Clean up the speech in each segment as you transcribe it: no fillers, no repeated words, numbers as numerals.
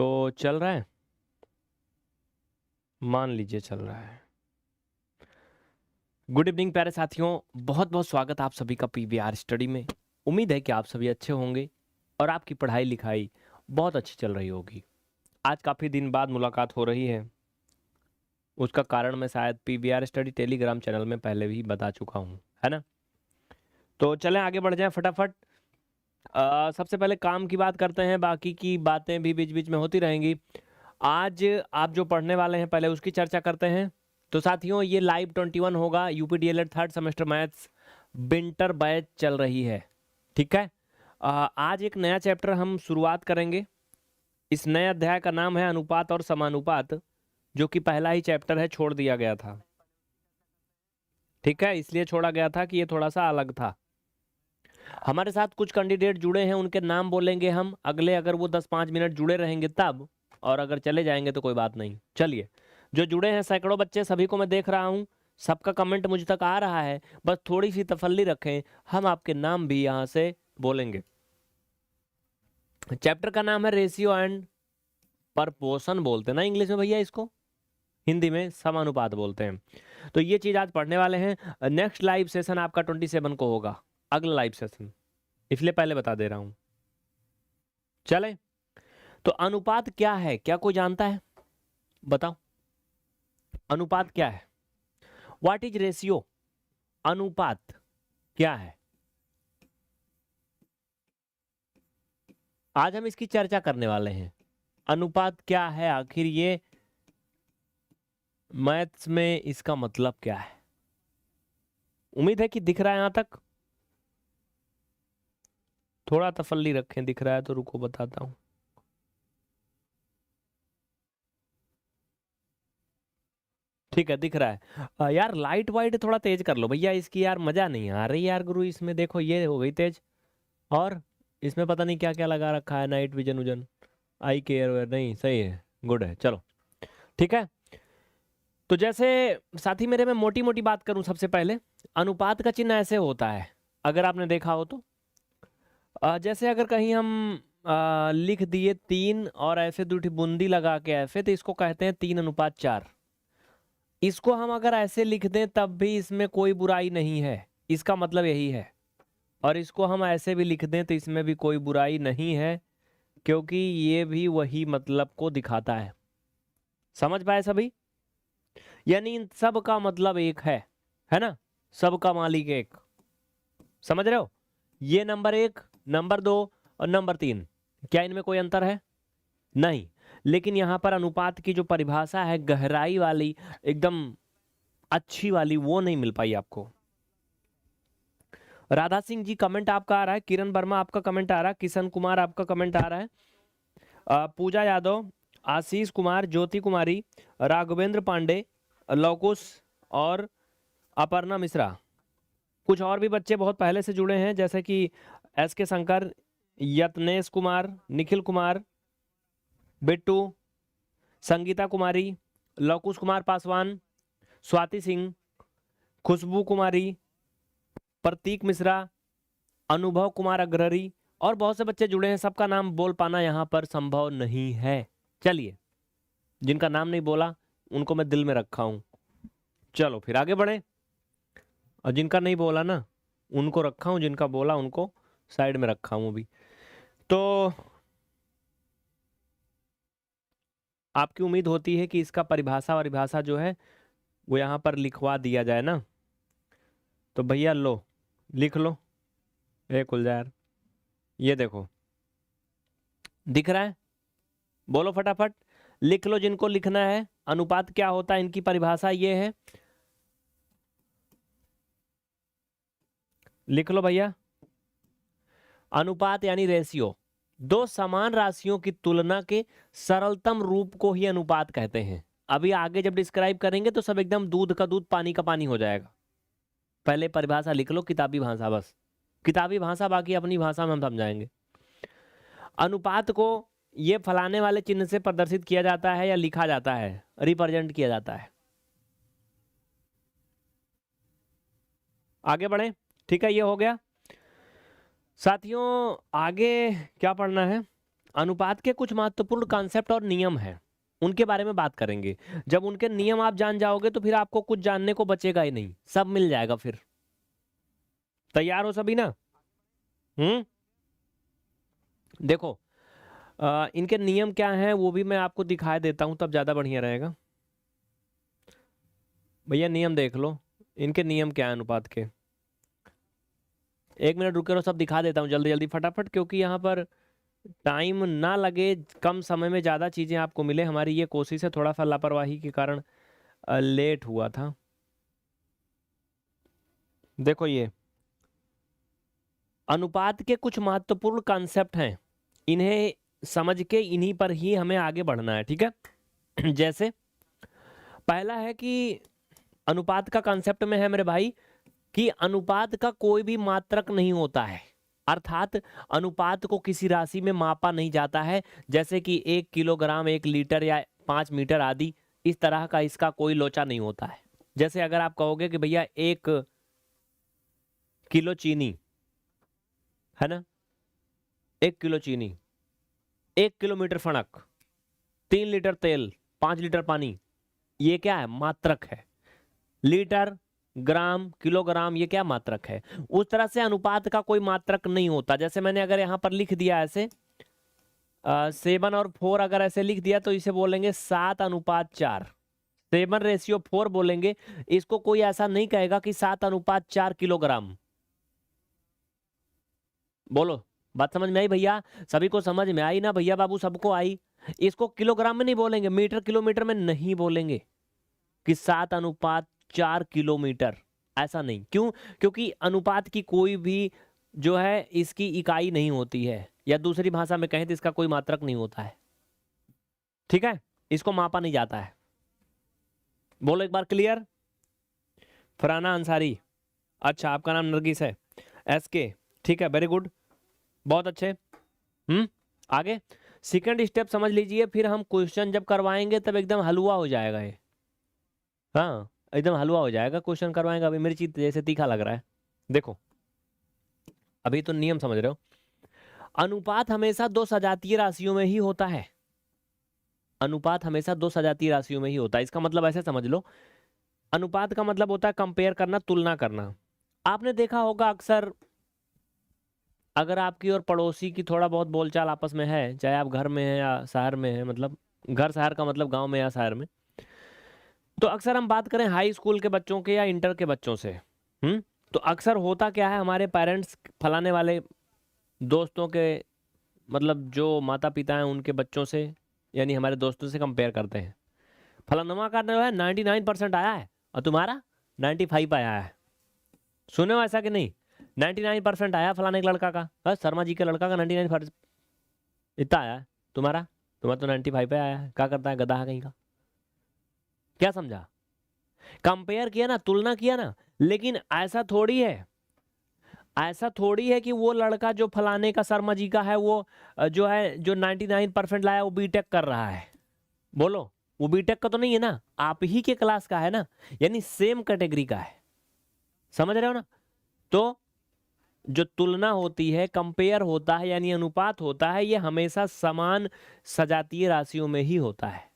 तो चल रहा है, मान लीजिए चल रहा है। गुड इवनिंग प्यारे साथियों, बहुत बहुत स्वागत आप सभी का पीवीआर स्टडी में। उम्मीद है कि आप सभी अच्छे होंगे और आपकी पढ़ाई लिखाई बहुत अच्छी चल रही होगी। आज काफ़ी दिन बाद मुलाकात हो रही है, उसका कारण मैं शायद पीवीआर स्टडी टेलीग्राम चैनल में पहले भी बता चुका हूँ, है ना। तो चलें आगे बढ़ जाएं फटाफट। सबसे पहले काम की बात करते हैं, बाकी की बातें भी बीच बीच में होती रहेंगी। आज आप जो पढ़ने वाले हैं पहले उसकी चर्चा करते हैं। तो साथियों, ये लाइव 21 होगा, UPDElEd third semester maths winter batch चल रही है, ठीक है। आज एक नया चैप्टर हम शुरुआत करेंगे। इस नए अध्याय का नाम है अनुपात और समानुपात, जो कि पहला ही चैप्टर है, छोड़ दिया गया था, ठीक है। इसलिए छोड़ा गया था कि ये थोड़ा सा अलग था। हमारे साथ कुछ कैंडिडेट जुड़े हैं, उनके नाम बोलेंगे हम अगले, अगर वो 10-5 मिनट जुड़े रहेंगे तब, और अगर चले जाएंगे तो कोई बात नहीं। चलिए, जो जुड़े हैं सैकड़ों बच्चे, सभी को मैं देख रहा हूँ, सबका कमेंट मुझ तक आ रहा है। बस थोड़ी सी तसल्ली रखें, हम आपके नाम भी यहाँ से बोलेंगे। चैप्टर का नाम है रेशियो एंड परपोर्शन बोलते हैं ना इंग्लिश में भैया, इसको हिंदी में समानुपात बोलते हैं। तो ये चीज आज पढ़ने वाले हैं। नेक्स्ट लाइव सेशन आपका 27 को होगा, अगला लाइव सेशन, इसलिए पहले बता दे रहा हूं। चले, तो अनुपात क्या है, क्या कोई जानता है? बताओ, अनुपात क्या है? What is ratio? अनुपात क्या है? आज हम इसकी चर्चा करने वाले हैं। अनुपात क्या है आखिर, ये मैथ्स में इसका मतलब क्या है? उम्मीद है कि दिख रहा है यहां तक। थोड़ा तसल्ली रखें, दिख रहा है तो रुको बताता हूं। ठीक है, दिख रहा है। यार लाइट वाइट थोड़ा तेज कर लो भैया इसकी, यार मजा नहीं आ रही यार गुरु इसमें। देखो ये हो गई तेज, और इसमें पता नहीं क्या क्या लगा रखा है, नाइट विजन उजन, आई केयर वेयर, नहीं सही है, गुड है, चलो ठीक है। तो जैसे साथी मेरे, मैं मोटी मोटी बात करूं सबसे पहले। अनुपात का चिन्ह ऐसे होता है, अगर आपने देखा हो तो। जैसे अगर कहीं हम लिख दिए 3 और ऐसे दूठी बूंदी लगा के ऐसे, तो इसको कहते हैं 3:4। इसको हम अगर ऐसे लिख दें तब भी इसमें कोई बुराई नहीं है, इसका मतलब यही है। और इसको हम ऐसे भी लिख दें तो इसमें भी कोई बुराई नहीं है, क्योंकि ये भी वही मतलब को दिखाता है। समझ पाए सभी? यानी इन सब का मतलब एक है ना, सबका मालिक एक। समझ रहे हो? ये नंबर 1, नंबर 2 और नंबर 3, क्या इनमें कोई अंतर है? नहीं। लेकिन यहां पर अनुपात की जो परिभाषा है गहराई वाली, एकदम अच्छी वाली, वो नहीं मिल पाई आपको। राधा सिंह जी कमेंट आपका आ रहा है, किरण वर्मा आपका कमेंट आ रहा है, किशन कुमार आपका कमेंट आ रहा है, पूजा यादव, आशीष कुमार, ज्योति कुमारी, राघवेंद्र पांडे, लौकुश और अपर्णा मिश्रा। कुछ और भी बच्चे बहुत पहले से जुड़े हैं, जैसे कि एस के शंकर, यत्नेश कुमार, निखिल कुमार, बिट्टू, संगीता कुमारी, लौकुश कुमार पासवान, स्वाति सिंह, खुशबू कुमारी, प्रतीक मिश्रा, अनुभव कुमार अग्रहरी, और बहुत से बच्चे जुड़े हैं। सबका नाम बोल पाना यहाँ पर संभव नहीं है। चलिए, जिनका नाम नहीं बोला उनको मैं दिल में रखा हूं। चलो फिर आगे बढ़े। और जिनका नहीं बोला ना उनको रखा हूं, जिनका बोला उनको साइड में रखा हूं अभी। तो आपकी उम्मीद होती है कि इसका परिभाषा जो है वो यहाँ पर लिखवा दिया जाए ना। तो भैया लो, लिख लो, ए खुल जा यार, ये देखो दिख रहा है, बोलो फटाफट, लिख लो जिनको लिखना है। अनुपात क्या होता है, इनकी परिभाषा ये है, लिख लो भैया। अनुपात यानी रेशियो, दो समान राशियों की तुलना के सरलतम रूप को ही अनुपात कहते हैं। अभी आगे जब डिस्क्राइब करेंगे तो सब एकदम दूध का दूध पानी का पानी हो जाएगा। पहले परिभाषा लिख लो, किताबी भाषा, बस किताबी भाषा, बाकी अपनी भाषा में हम समझाएंगे। अनुपात को ये फलाने वाले चिन्ह से प्रदर्शित किया जाता है या लिखा जाता है, रिप्रेजेंट किया जाता है। आगे बढ़े, ठीक है, ये हो गया। साथियों आगे क्या पढ़ना है, अनुपात के कुछ महत्वपूर्ण कॉन्सेप्ट और नियम हैं, उनके बारे में बात करेंगे। जब उनके नियम आप जान जाओगे तो फिर आपको कुछ जानने को बचेगा ही नहीं, सब मिल जाएगा फिर। तैयार हो सभी ना? देखो, इनके नियम क्या हैं वो भी मैं आपको दिखा देता हूं, तब ज्यादा बढ़िया रहेगा। भैया नियम देख लो, इनके नियम क्या है अनुपात के। एक मिनट रुके रहो, सब दिखा देता हूँ जल्दी जल्दी फटाफट, क्योंकि यहाँ पर टाइम ना लगे, कम समय में ज़्यादा चीज़ें आपको मिले। हमारी ये कोशिश है, थोड़ा सा लापरवाही के कारण लेट हुआ था। देखो, ये अनुपात के कुछ महत्वपूर्ण कॉन्सेप्ट हैं, इन्हें समझ के इन्हीं पर ही हमें आगे बढ़ना है, ठीक है। जैसे पहला है कि अनुपात का कॉन्सेप्ट में है मेरे भाई कि अनुपात का कोई भी मात्रक नहीं होता है, अर्थात अनुपात को किसी राशि में मापा नहीं जाता है, जैसे कि 1 किलोग्राम 1 लीटर या 5 मीटर आदि। इस तरह का इसका कोई लोचा नहीं होता है। जैसे अगर आप कहोगे कि भैया 1 किलो चीनी है ना, 1 किलो चीनी, 1 किलोमीटर फणक, 3 लीटर तेल, 5 लीटर पानी, ये क्या है? मात्रक है। लीटर, ग्राम, किलोग्राम, ये क्या मात्रक है। उस तरह से अनुपात का कोई मात्रक नहीं होता। जैसे मैंने अगर यहां पर लिख दिया ऐसे 7 और 4 अगर ऐसे लिख दिया तो इसे बोलेंगे 7:4, 7:4 बोलेंगे। इसको कोई ऐसा नहीं कहेगा कि 7:4 किलोग्राम। बोलो, बात समझ में आई भैया? सभी को समझ में आई ना भैया बाबू? सबको आई। इसको किलोग्राम में नहीं बोलेंगे, मीटर किलोमीटर में नहीं बोलेंगे कि 7:4 किलोमीटर, ऐसा नहीं। क्यों? क्योंकि अनुपात की कोई भी जो है इसकी इकाई नहीं होती है, या दूसरी भाषा में कहें तो इसका कोई मात्रक नहीं होता है, ठीक है। इसको मापा नहीं जाता है। बोलो एक बार क्लियर। फरहाना अंसारी, अच्छा आपका नाम नरगिस है, SK, ठीक है, वेरी गुड, बहुत अच्छे। आगे सेकंड स्टेप समझ लीजिए, फिर हम क्वेश्चन जब करवाएंगे तब एकदम हलवा हो जाएगा ये। हाँ, एकदम हलवा हो जाएगा क्वेश्चन करवाएंगे। अभी मिर्ची जैसे तीखा लग रहा है। देखो, अभी तो नियम समझ रहे हो। अनुपात हमेशा दो सजातीय राशियों में ही होता है। अनुपात हमेशा दो सजातीय राशियों में ही होता है। इसका मतलब ऐसे समझ लो, अनुपात का मतलब होता है कंपेयर करना, तुलना करना। आपने देखा होगा अक्सर, अगर आपकी और पड़ोसी की थोड़ा बहुत बोलचाल आपस में है, चाहे आप घर में हैं या शहर में हैं, मतलब घर शहर का मतलब गांव में या शहर में, तो अक्सर हम बात करें हाई स्कूल के बच्चों के या इंटर के बच्चों से, तो अक्सर होता क्या है, हमारे पेरेंट्स फलाने वाले दोस्तों के, मतलब जो माता पिता हैं उनके बच्चों से, यानी हमारे दोस्तों से कंपेयर करते हैं। फलानमा का जो है 99% आया है और तुम्हारा 95 आया है। सुने हो ऐसा कि नहीं? 99% आया फलाने एक लड़का का, शर्मा जी के लड़का का 99% इतना आया है। तुम्हारा तुम्हारा तो 95 पे आया है। क्या करता है गधा कहीं का? क्या समझा? कंपेयर किया ना, तुलना किया ना। लेकिन ऐसा थोड़ी है, ऐसा थोड़ी है कि वो लड़का जो फलाने का शर्मा जी का है, वो जो है जो 99% लाया वो बीटेक कर रहा है। बोलो, वो बीटेक का तो नहीं है ना, आप ही के क्लास का है ना, यानी सेम कैटेगरी का है। समझ रहे हो ना? तो जो तुलना होती है, कंपेयर होता है, यानी अनुपात होता है, ये हमेशा समान सजातीय राशियों में ही होता है।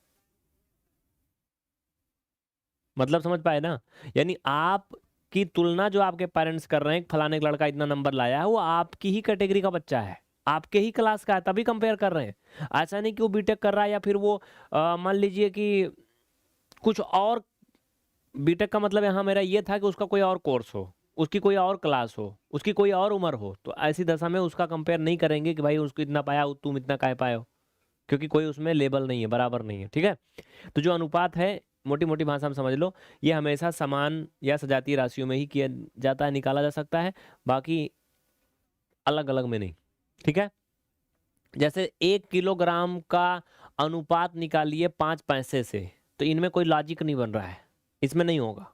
मतलब समझ पाए ना? यानी आप की तुलना जो आपके पेरेंट्स कर रहे हैं, फलाने का लड़का इतना नंबर लाया है, वो आपकी ही कैटेगरी का बच्चा है, आपके ही क्लास का है, तभी कंपेयर कर रहे हैं। ऐसा नहीं कि वो बीटेक कर रहा है या फिर वो मान लीजिए कि कुछ और। बीटेक का मतलब यहाँ मेरा ये था कि उसका कोई और कोर्स हो, उसकी कोई और क्लास हो, उसकी कोई और उम्र हो, तो ऐसी दशा में उसका कंपेयर नहीं करेंगे कि भाई उसको इतना पाया तुम इतना काहे पाए हो, क्योंकि कोई उसमें लेबल नहीं है, बराबर नहीं है, ठीक है। तो जो अनुपात है, मोटी मोटी भाषा में समझ लो, ये हमेशा समान या सजातीय राशियों में ही किया जाता है, निकाला जा सकता है, बाकी अलग अलग में नहीं, ठीक है। जैसे 1 किलोग्राम का अनुपात निकालिए 5 पैसे से, तो इनमें कोई लॉजिक नहीं बन रहा है, इसमें नहीं होगा।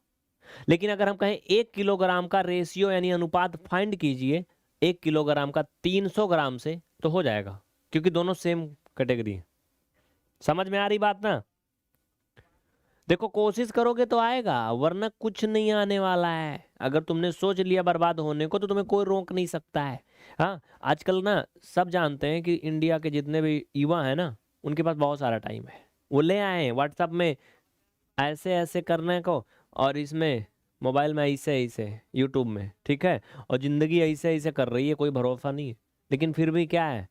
लेकिन अगर हम कहें 1 किलोग्राम का रेशियो यानी अनुपात फाइंड कीजिए 1 किलोग्राम का 300 ग्राम से, तो हो जाएगा, क्योंकि दोनों सेम कैटेगरी है। समझ में आ रही बात ना? देखो कोशिश करोगे तो आएगा, वरना कुछ नहीं आने वाला है। अगर तुमने सोच लिया बर्बाद होने को तो तुम्हें कोई रोक नहीं सकता है। हाँ, आजकल ना सब जानते हैं कि इंडिया के जितने भी युवा हैं ना, उनके पास बहुत सारा टाइम है। वो ले आए हैं व्हाट्सएप में ऐसे ऐसे करने को, और इसमें मोबाइल में ऐसे ऐसे, यूट्यूब में, ठीक है। और जिंदगी ऐसे ऐसे कर रही है, कोई भरोसा नहीं है। लेकिन फिर भी क्या है,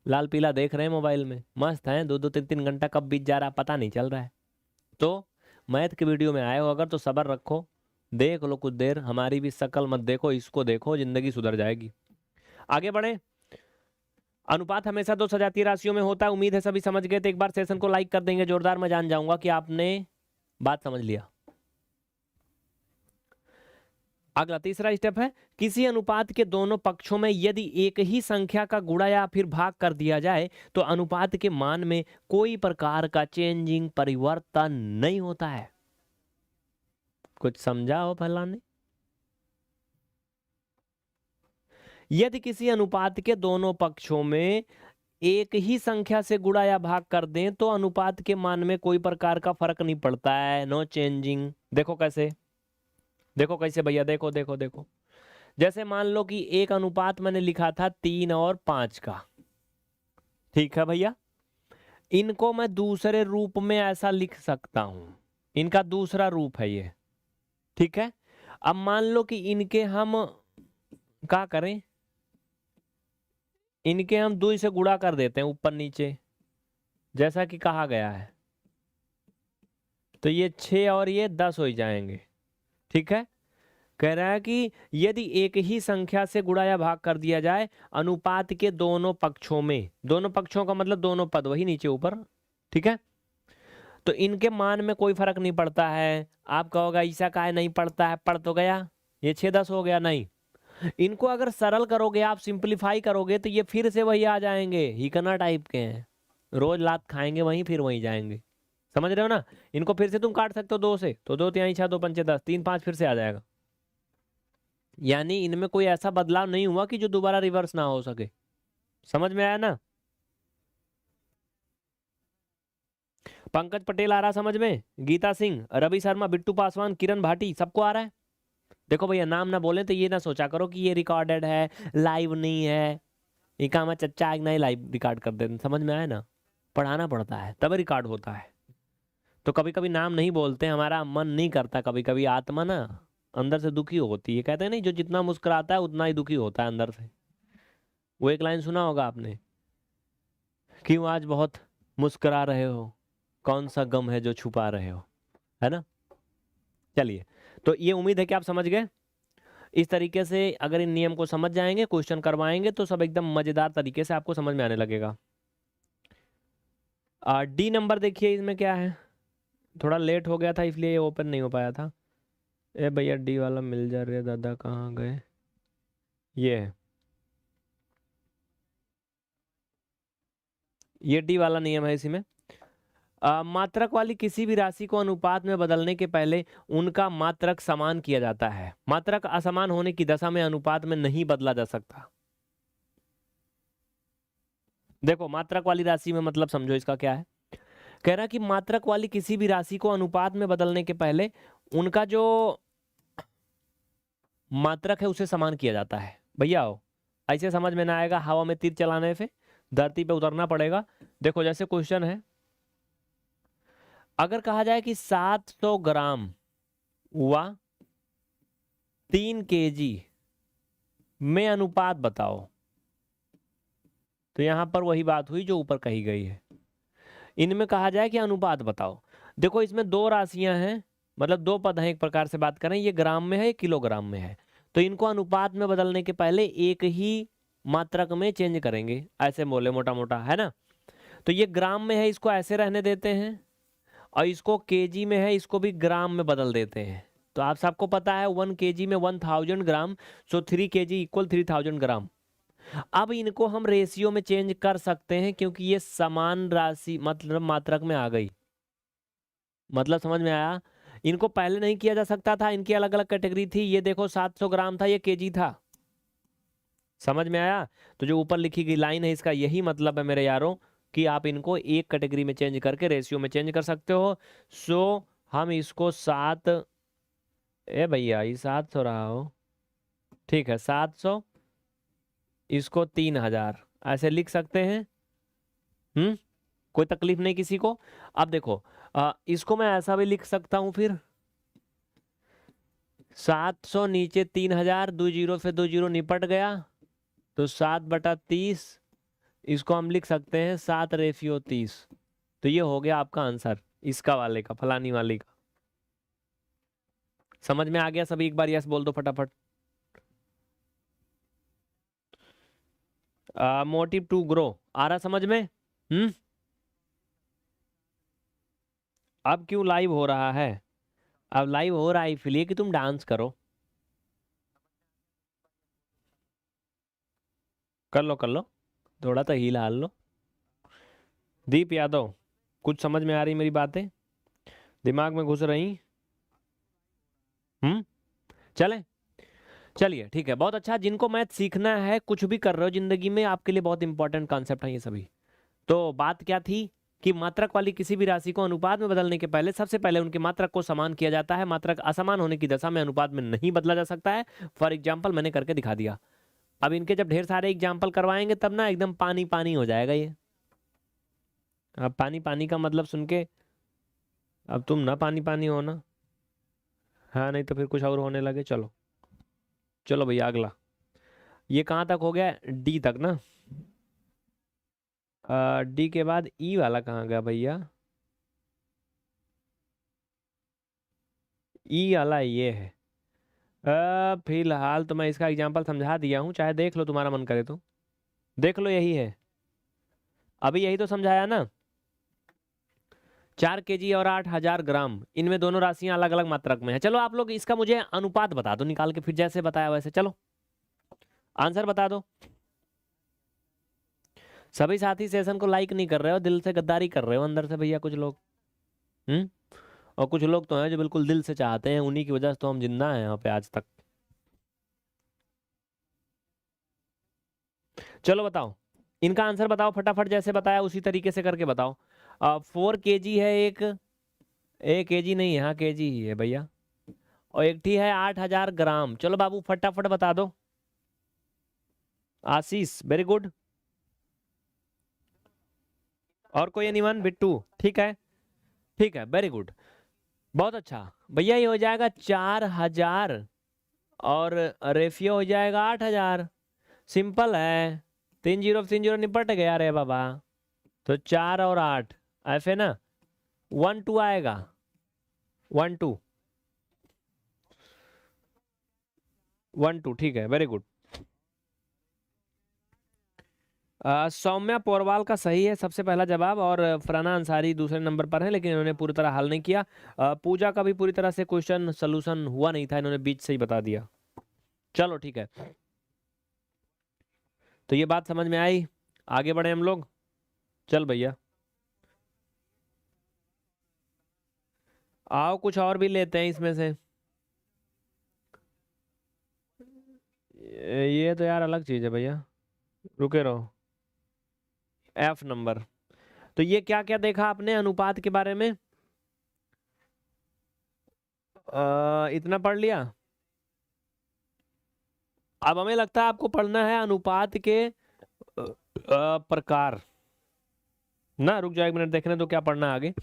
लाल पीला देख रहे हैं मोबाइल में, मस्त हैं, 2-2 3-3 घंटा कब बीत जा रहा है पता नहीं चल रहा है। तो मैथ की वीडियो में आए हो अगर तो सब्र रखो, देख लो कुछ देर, हमारी भी शक्ल मत देखो, इसको देखो, जिंदगी सुधर जाएगी। आगे बढ़े। अनुपात हमेशा दो सजातीय राशियों में होता है। उम्मीद है सभी समझ गए, तो एक बार सेशन को लाइक कर देंगे जोरदार, मैं जान जाऊंगा कि आपने बात समझ लिया। अगला तीसरा स्टेप है, किसी अनुपात के दोनों पक्षों में यदि एक ही संख्या का गुणा या फिर भाग कर दिया जाए तो अनुपात के मान में कोई प्रकार का चेंजिंग परिवर्तन नहीं होता है। कुछ समझा हो फलाने? यदि किसी अनुपात के दोनों पक्षों में एक ही संख्या से गुणा या भाग कर दें तो अनुपात के मान में कोई प्रकार का फर्क नहीं पड़ता है, नो चेंजिंग। देखो कैसे, देखो कैसे भैया, देखो देखो देखो। जैसे मान लो कि एक अनुपात मैंने लिखा था 3 और 5 का, ठीक है भैया। इनको मैं दूसरे रूप में ऐसा लिख सकता हूं, इनका दूसरा रूप है ये, ठीक है। अब मान लो कि इनके हम क्या करें, इनके हम 2 से गुणा कर देते हैं ऊपर नीचे, जैसा कि कहा गया है। तो ये 6 और ये 10 हो जाएंगे, ठीक है। कह रहा है कि यदि एक ही संख्या से गुणा या भाग कर दिया जाए अनुपात के दोनों पक्षों में, दोनों पक्षों का मतलब दोनों पद वही नीचे ऊपर, ठीक है, तो इनके मान में कोई फर्क नहीं पड़ता है। आप कहोगे ऐसा काहे नहीं पड़ता है, पढ़ तो गया, ये 6-10 हो गया, नहीं। इनको अगर सरल करोगे, आप सिंप्लीफाई करोगे तो ये फिर से वही आ जाएंगे, हिकना टाइप के हैं, रोज लात खाएंगे वहीं फिर वहीं जाएंगे। समझ रहे हो ना? इनको फिर से तुम काट सकते हो 2 से, तो 2 3 6 2 5 10, 3 5 फिर से आ जाएगा। यानी इनमें कोई ऐसा बदलाव नहीं हुआ कि जो दोबारा रिवर्स ना हो सके। समझ में आया ना? पंकज पटेल आ रहा समझ में, गीता सिंह, रवि शर्मा, बिट्टू पासवान, किरण भाटी, सबको आ रहा है? देखो भैया, नाम ना बोले तो ये ना सोचा करो कि ये रिकॉर्डेड है, लाइव नहीं है। ये काम है चच्चा एक नहीं लाइव रिकॉर्ड कर देते, समझ में आया ना? पढ़ाना पड़ता है तब रिकॉर्ड होता है। तो कभी कभी नाम नहीं बोलते, हमारा मन नहीं करता, कभी कभी आत्मा ना अंदर से दुखी होती है। कहते हैं नहीं, जो जितना मुस्कुराता है उतना ही दुखी होता है अंदर से। वो एक लाइन सुना होगा आपने, क्यों आज बहुत मुस्कुरा रहे हो, कौन सा गम है जो छुपा रहे हो, है ना? चलिए, तो ये उम्मीद है कि आप समझ गए। इस तरीके से अगर इन नियम को समझ जाएंगे, क्वेश्चन करवाएंगे तो सब एकदम मजेदार तरीके से आपको समझ में आने लगेगा। डी नंबर देखिए, इसमें क्या है, थोड़ा लेट हो गया था इसलिए ये ओपन नहीं हो पाया था। ए भैया डी वाला मिल जा रहे दादा, कहाँ गए? ये है, ये डी वाला नियम है। इसी में मात्रक वाली किसी भी राशि को अनुपात में बदलने के पहले उनका मात्रक समान किया जाता है। मात्रक असमान होने की दशा में अनुपात में नहीं बदला जा सकता। देखो मात्रक वाली राशि में मतलब समझो इसका क्या है। कह रहा कि मात्रक वाली किसी भी राशि को अनुपात में बदलने के पहले उनका जो मात्रक है उसे समान किया जाता है। भैया हो, ऐसे समझ में ना आएगा, हवा में तीर चलाने से धरती पे उतरना पड़ेगा। देखो जैसे क्वेश्चन है, अगर कहा जाए कि 700 ग्राम हुआ 3 kg में अनुपात बताओ, तो यहां पर वही बात हुई जो ऊपर कही गई है। इनमें कहा जाए कि अनुपात बताओ। देखो इसमें 2 राशियां हैं, मतलब 2 पद हैं, एक प्रकार से बात करें, ये ग्राम में है, ये किलोग्राम में है। तो इनको अनुपात में बदलने के पहले एक ही मात्रक में चेंज करेंगे, ऐसे बोले मोटा मोटा, है ना? तो ये ग्राम में है, इसको ऐसे रहने देते हैं, और इसको केजी में है, इसको भी ग्राम में बदल देते हैं। तो आप सबको पता है 1 kg में 1000 ग्राम, सो 3 kg इक्वल 3000 ग्राम। अब इनको हम रेशियो में चेंज कर सकते हैं क्योंकि ये समान राशि मतलब मात्रक में आ गई। मतलब समझ में आया? इनको पहले नहीं किया जा सकता था, इनकी अलग अलग कैटेगरी थी। ये देखो 700 ग्राम था, ये केजी था। समझ में आया? तो जो ऊपर लिखी गई लाइन है, इसका यही मतलब है मेरे यारों कि आप इनको एक कैटेगरी में चेंज करके रेशियो में चेंज कर सकते हो। सो हम इसको 7, ए भैया ये 700 रहा हो, ठीक है 700, इसको 3000 ऐसे लिख सकते हैं। कोई तकलीफ नहीं किसी को। अब देखो इसको मैं ऐसा भी लिख सकता हूं फिर, 700 नीचे 3000, 2 जीरो से 2 जीरो निपट गया, तो 7/30, इसको हम लिख सकते हैं 7/30। तो ये हो गया आपका आंसर इसका वाले का, फलानी वाली का। समझ में आ गया सभी? एक बार यस बोल दो फटाफट। मोटिव टू ग्रो आ रहा समझ में? अब क्यों लाइव हो रहा है? अब लाइव हो रहा है इसलिए कि तुम डांस करो। कर लो कर लो, थोड़ा तो हील हाल लो। दीप यादव, कुछ समझ में आ रही मेरी बातें? दिमाग में घुस रही? हम्म चले, चलिए ठीक है, बहुत अच्छा। जिनको मैथ सीखना है, कुछ भी कर रहे हो जिंदगी में, आपके लिए बहुत इंपॉर्टेंट कॉन्सेप्ट है ये सभी। तो बात क्या थी कि मात्रक वाली किसी भी राशि को अनुपात में बदलने के पहले सबसे पहले उनके मात्रक को समान किया जाता है। मात्रक असमान होने की दशा में अनुपात में नहीं बदला जा सकता है। फॉर एग्जाम्पल मैंने करके दिखा दिया। अब इनके जब ढेर सारे एग्जाम्पल करवाएंगे तब ना एकदम पानी पानी हो जाएगा ये। अब पानी पानी का मतलब सुन के अब तुम ना पानी पानी हो ना, हाँ नहीं तो फिर कुछ और होने लगे। चलो चलो भैया अगला। ये कहाँ तक हो गया? डी तक ना। डी के बाद ई वाला कहाँ गया भैया? ई वाला ये है। फिलहाल तो मैं इसका एग्जांपल समझा दिया हूँ, चाहे देख लो तुम्हारा मन करे तो देख लो, यही है। अभी यही तो समझाया ना। 4 kg और 8000 ग्राम, इनमें दोनों राशियां अलग अलग मात्रक में है। चलो आप लोग इसका मुझे अनुपात बता दो निकाल के, फिर जैसे बताया वैसे। चलो आंसर बता दो। सभी साथी सेशन को लाइक नहीं कर रहे हो, दिल से गद्दारी कर रहे हो अंदर से भैया कुछ लोग। हम्म और कुछ लोग तो हैं जो बिल्कुल दिल से चाहते हैं, उन्हीं की वजह से तो हम जिंदा हैं यहाँ पे आज तक। चलो बताओ, इनका आंसर बताओ फटाफट, जैसे बताया उसी तरीके से करके बताओ। 4 kg है एक, 1 kg नहीं है, हाँ kg ही है भैया, और एक ही है 8000 ग्राम। चलो बाबू फटाफट बता दो। आशीष वेरी गुड। और कोई अनिमन? बिट्टू ठीक है, ठीक है वेरी गुड, बहुत अच्छा भैया। ये हो जाएगा 4000 और रेशियो हो जाएगा 8000। सिंपल है, 3 0 3 0 निपट गया रे बाबा। तो 4 और 8 ऐसे ना, 1 2 आएगा, 1 2 1 2 ठीक है वेरी गुड। सौम्या पोरवाल का सही है सबसे पहला जवाब, और फरहाना अंसारी दूसरे नंबर पर है, लेकिन इन्होंने पूरी तरह हल नहीं किया। पूजा का भी पूरी तरह से क्वेश्चन सोल्यूशन हुआ नहीं था, इन्होंने बीच से ही बता दिया। चलो ठीक है, तो ये बात समझ में आई। आगे बढ़े हम लोग। चल भैया आओ, कुछ और भी लेते हैं इसमें से। ये तो यार अलग चीज है भैया, रुके रहो। F number. तो ये क्या क्या देखा आपने अनुपात के बारे में? इतना पढ़ लिया। अब हमें लगता है आपको पढ़ना है अनुपात के प्रकार ना। रुक जाओ 1 मिनट, देखने तो क्या पढ़ना है आगे।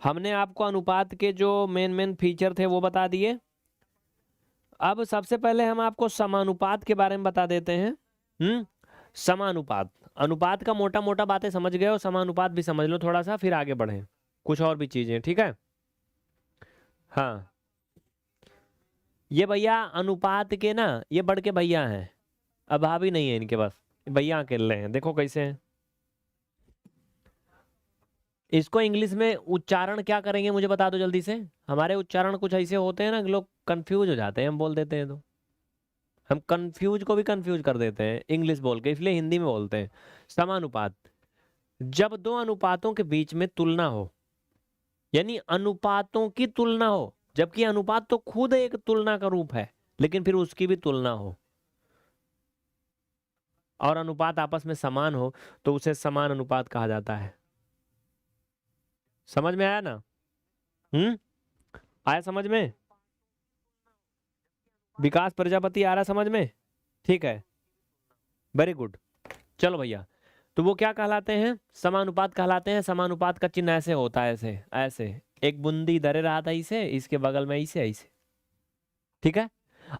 हमने आपको अनुपात के जो मेन मेन फीचर थे वो बता दिए। अब सबसे पहले हम आपको समानुपात के बारे में बता देते हैं। समानुपात, अनुपात का मोटा मोटा बातें समझ गए हो, समानुपात भी समझ लो थोड़ा सा, फिर आगे बढ़े कुछ और भी चीजें, ठीक है? हाँ, ये भैया अनुपात के ना, ये बढ़ के भैया हैं, अब भाभी नहीं है इनके पास, भैया अकेले हैं। देखो कैसे हैं। इसको इंग्लिश में उच्चारण क्या करेंगे मुझे बता दो जल्दी से। हमारे उच्चारण कुछ ऐसे होते हैं ना कि लोग कंफ्यूज हो जाते हैं, हम बोल देते हैं तो हम कंफ्यूज को भी कंफ्यूज कर देते हैं इंग्लिश बोल के, इसलिए हिंदी में बोलते हैं। समानुपात, जब दो अनुपातों के बीच में तुलना हो, यानी अनुपातों की तुलना हो, जबकि अनुपात तो खुद एक तुलना का रूप है, लेकिन फिर उसकी भी तुलना हो, और अनुपात आपस में समान हो, तो उसे समान अनुपात कहा जाता है। समझ में आया ना? आया समझ में? विकास प्रजापति आ रहा समझ में? ठीक है, वेरी गुड। चलो भैया, तो वो क्या कहलाते हैं? समानुपात कहलाते हैं। समानुपात का चिन्ह ऐसे होता है, ऐसे ऐसे एक बूंदी धरे रहा था इसे, इसके बगल में इसे ऐसे। ठीक है,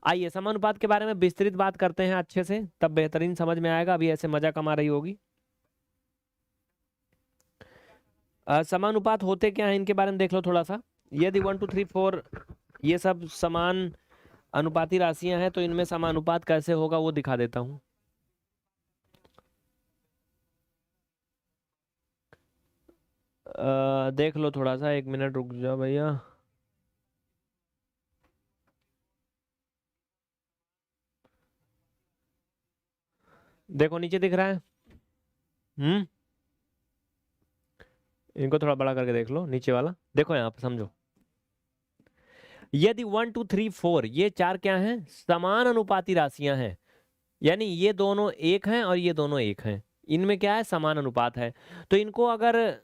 आइए समानुपात के बारे में विस्तृत बात करते हैं अच्छे से, तब बेहतरीन समझ में आएगा। अभी ऐसे मजा कमा रही होगी। समानुपात होते क्या है इनके बारे में देख लो थोड़ा सा। यदि 1 2 3 4 ये सब समान अनुपाती राशियां हैं तो इनमें समानुपात कैसे होगा वो दिखा देता हूं। देख लो थोड़ा सा, 1 मिनट रुक जाओ भैया। देखो नीचे दिख रहा है। इनको थोड़ा बड़ा करके देख लो, नीचे वाला देखो, यहाँ पे समझो। यदि 1 2 3 4 ये चार क्या हैं? समान अनुपाती राशियां हैं। यानी ये दोनों एक हैं और ये दोनों एक हैं, इनमें क्या है? समान अनुपात है। तो इनको अगर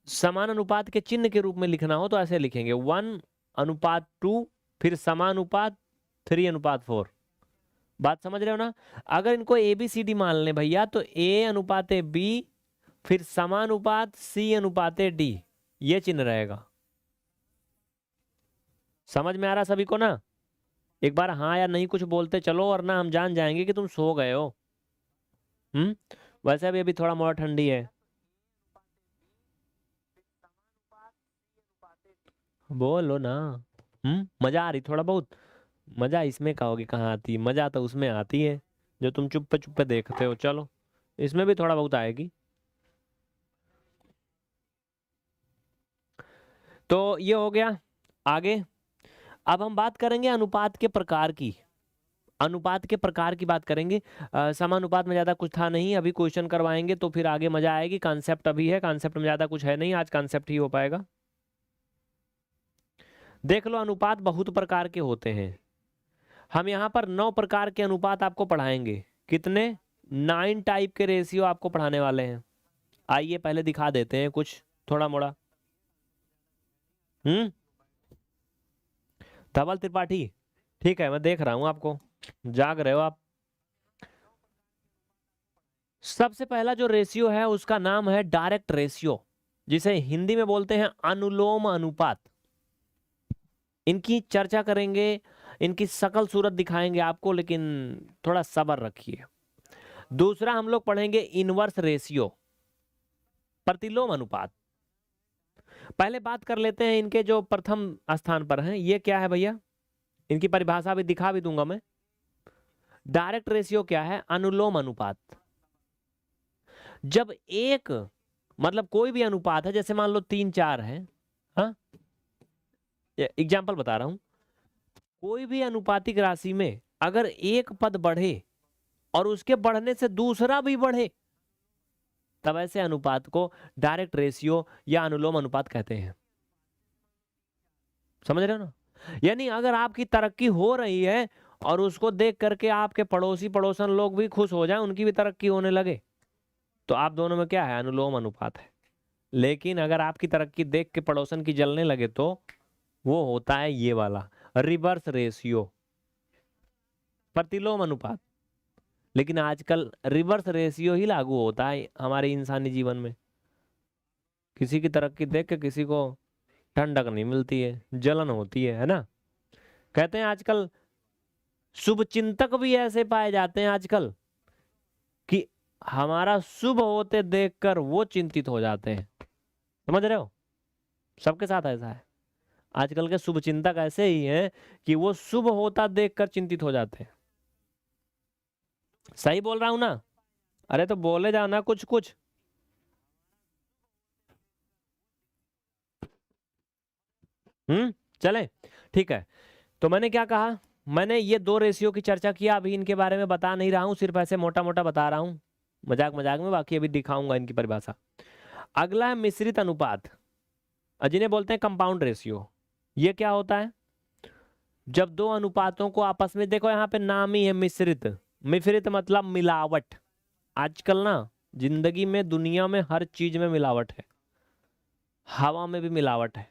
समान अनुपात के चिन्ह के रूप में लिखना हो तो ऐसे लिखेंगे 1:2, फिर समानुपात 3:4। बात समझ रहे हो ना? अगर इनको ए बी सी डी मान लें भैया तो ए अनुपात बी, फिर समानुपात सी अनुपात डी, ये चिन्ह रहेगा। समझ में आ रहा सभी को ना? एक बार हाँ या नहीं कुछ बोलते चलो, वरना हम जान जाएंगे कि तुम सो गए हो। वैसे भी अभी थोड़ा मोड़ा ठंडी है। बोलो ना। मजा आ रही थोड़ा बहुत? मजा इसमें कहोगे कहाँ आती है? मजा तो उसमें आती है जो तुम चुप्पे चुप्पे देखते हो। चलो इसमें भी थोड़ा बहुत आएगी। तो ये हो गया। आगे अब हम बात करेंगे अनुपात के प्रकार की। अनुपात के प्रकार की बात करेंगे। समानुपात में ज्यादा कुछ था नहीं, अभी क्वेश्चन करवाएंगे तो फिर आगे मजा आएगी। कॉन्सेप्ट अभी है, कॉन्सेप्ट में ज्यादा कुछ है नहीं, आज कॉन्सेप्ट ही हो पाएगा। देख लो अनुपात बहुत प्रकार के होते हैं। हम यहाँ पर 9 प्रकार के अनुपात आपको पढ़ाएंगे। कितने? 9 टाइप के रेशियो आपको पढ़ाने वाले हैं। आइए पहले दिखा देते हैं कुछ थोड़ा मोड़ा। धवल त्रिपाठी, ठीक है मैं देख रहा हूं आपको, जाग रहे हो आप। सबसे पहला जो रेशियो है उसका नाम है डायरेक्ट रेशियो, जिसे हिंदी में बोलते हैं अनुलोम अनुपात। इनकी चर्चा करेंगे, इनकी शकल सूरत दिखाएंगे आपको, लेकिन थोड़ा सब्र रखिए। दूसरा हम लोग पढ़ेंगे इनवर्स रेशियो, प्रतिलोम अनुपात। पहले बात कर लेते हैं इनके जो प्रथम स्थान पर हैं, ये क्या है भैया? इनकी परिभाषा भी दिखा भी दूंगा मैं। डायरेक्ट रेशियो क्या है? अनुलोम अनुपात। जब एक मतलब कोई भी अनुपात है, जैसे मान लो 3 4 है, हाँ एग्जाम्पल बता रहा हूं, कोई भी अनुपातिक राशि में अगर एक पद बढ़े और उसके बढ़ने से दूसरा भी बढ़े, तब ऐसे अनुपात को डायरेक्ट रेशियो या अनुलोम अनुपात कहते हैं। समझ रहे हो ना? यानी अगर आपकी तरक्की हो रही है और उसको देख करके आपके पड़ोसी पड़ोसन लोग भी खुश हो जाएं, उनकी भी तरक्की होने लगे, तो आप दोनों में क्या है? अनुलोम अनुपात है। लेकिन अगर आपकी तरक्की देख के पड़ोसन की जलने लगे तो वो होता है ये वाला रिवर्स रेशियो, प्रतिलोम अनुपात। लेकिन आजकल रिवर्स रेशियो ही लागू होता है हमारे इंसानी जीवन में। किसी की तरक्की देख के किसी को ठंडक नहीं मिलती है, जलन होती है ना? कहते हैं आजकल शुभ चिंतक भी ऐसे पाए जाते हैं आजकल कि हमारा शुभ होते देखकर वो चिंतित हो जाते हैं। समझ रहे हो? सबके साथ ऐसा है। आजकल के शुभ चिंतक ऐसे ही हैं कि वो शुभ होता देखकर चिंतित हो जाते हैं। सही बोल रहा हूं ना? अरे तो बोले जाओ ना कुछ कुछ। चले ठीक है। तो मैंने क्या कहा? मैंने ये 2 रेशियो की चर्चा किया, अभी इनके बारे में बता नहीं रहा हूं, सिर्फ ऐसे मोटा मोटा बता रहा हूं, मजाक मजाक में। बाकी अभी दिखाऊंगा इनकी परिभाषा। अगला है मिश्रित अनुपात, जिन्हें बोलते हैं कंपाउंड रेशियो। ये क्या होता है? जब 2 अनुपातों को आपस में, देखो यहाँ पे नाम ही है मिश्रित। मिश्रित मतलब मिलावट। आजकल ना जिंदगी में दुनिया में हर चीज में मिलावट है। हवा में भी मिलावट है,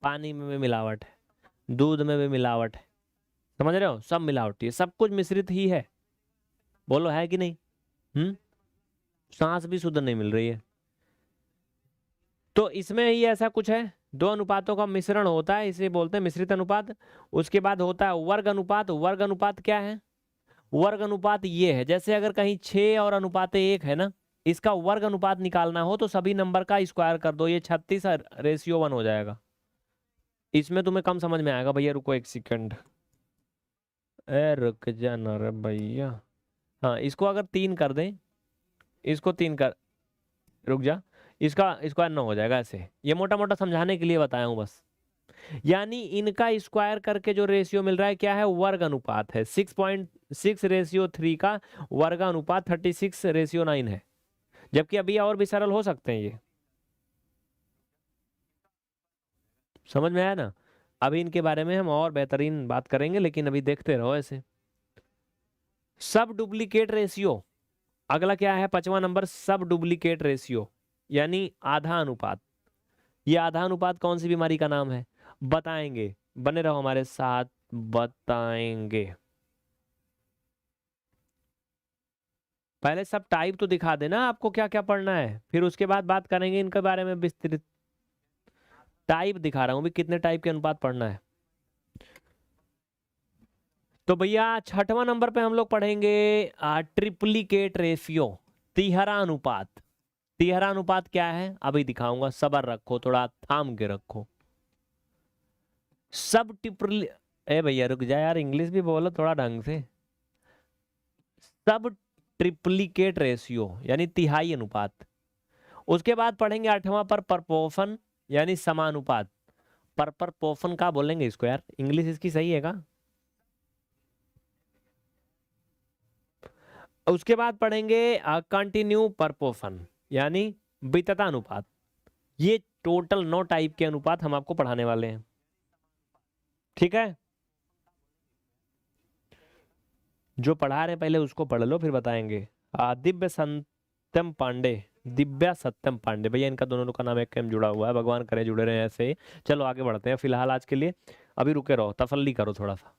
पानी में भी मिलावट है, दूध में भी मिलावट है, समझ रहे हो, सब मिलावटी है, सब कुछ मिश्रित ही है। बोलो है कि नहीं? सांस भी शुद्ध नहीं मिल रही है। तो इसमें ही ऐसा कुछ है, दो अनुपातों का मिश्रण होता है, इसे बोलते हैं मिश्रित अनुपात। उसके बाद होता है वर्ग अनुपात। वर्ग अनुपात क्या है? वर्ग अनुपात ये है, जैसे अगर कहीं 6 और अनुपात 1 है ना, इसका वर्ग अनुपात निकालना हो तो सभी नंबर का स्क्वायर कर दो, ये 36:1 हो जाएगा। इसमें तुम्हें कम समझ में आएगा भैया, रुको 1 सेकंड। ए रुक जाना रे भैया। हाँ, इसको अगर 3 कर दें, इसको 3 कर, रुक जा, इसका स्क्वायर 9 हो जाएगा। ऐसे ये मोटा मोटा समझाने के लिए बताया हूँ बस। यानी इनका स्क्वायर करके जो रेशियो मिल रहा है क्या है? वर्ग अनुपात है। 6.6:3 का वर्ग अनुपात 36:9 है। जबकि अभी और भी सरल हो सकते हैं ये, समझ में आया ना? अभी इनके बारे में हम और बेहतरीन बात करेंगे, लेकिन अभी देखते रहो ऐसे। सब डुप्लीकेट रेशियो, अगला क्या है? 5वां नंबर, सब डुप्लीकेट रेशियो यानी आधा अनुपात। ये आधा अनुपात कौन सी बीमारी का नाम है? बताएंगे, बने रहो हमारे साथ, बताएंगे। पहले सब टाइप तो दिखा देना आपको क्या क्या पढ़ना है, फिर उसके बाद बात करेंगे इनके बारे में विस्तृत। टाइप दिखा रहा हूं भी, कितने टाइप के अनुपात पढ़ना है। तो भैया 6वां नंबर पे हम लोग पढ़ेंगे ट्रिप्लीकेट रेशियो, तिहरा अनुपात। तिहरा अनुपात क्या है अभी दिखाऊंगा, सबर रखो, थोड़ा थाम के रखो। सब ट्रिपली, ए भैया रुक जा यार, इंग्लिश भी बोलो थोड़ा ढंग से। सब ट्रिप्लीकेट रेशियो यानी तिहाई अनुपात। उसके बाद पढ़ेंगे 8वां पर परपोर्शन यानी समानुपात। परपोर्शन का बोलेंगे इसको यार, इंग्लिश इसकी सही है का? उसके बाद पढ़ेंगे कंटिन्यू परपोर्शन यानी वितता अनुपात। ये टोटल 9 टाइप के अनुपात हम आपको पढ़ाने वाले हैं, ठीक है? जो पढ़ा रहे पहले उसको पढ़ लो, फिर बताएंगे। दिव्य सत्यम पांडे, दिव्या सत्यम पांडे, भैया इनका दोनों का नाम एक कैम जुड़ा हुआ है, भगवान करे जुड़े रहे ऐसे ही। चलो आगे बढ़ते हैं, फिलहाल आज के लिए अभी रुके रहो, तसल्ली करो थोड़ा सा।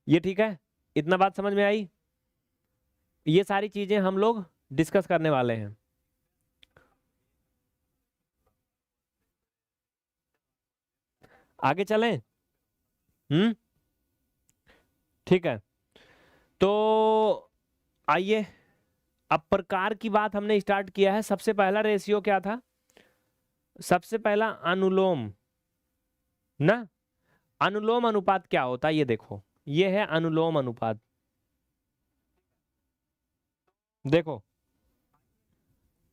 ये ठीक है, इतना बात समझ में आई? ये सारी चीजें हम लोग डिस्कस करने वाले हैं। आगे चलें? ठीक है, तो आइए अब प्रकार की बात हमने स्टार्ट किया है। सबसे पहला रेशियो क्या था? सबसे पहला अनुलोम ना। अनुलोम अनुपात क्या होता है ये देखो, ये है अनुलोम अनुपात। देखो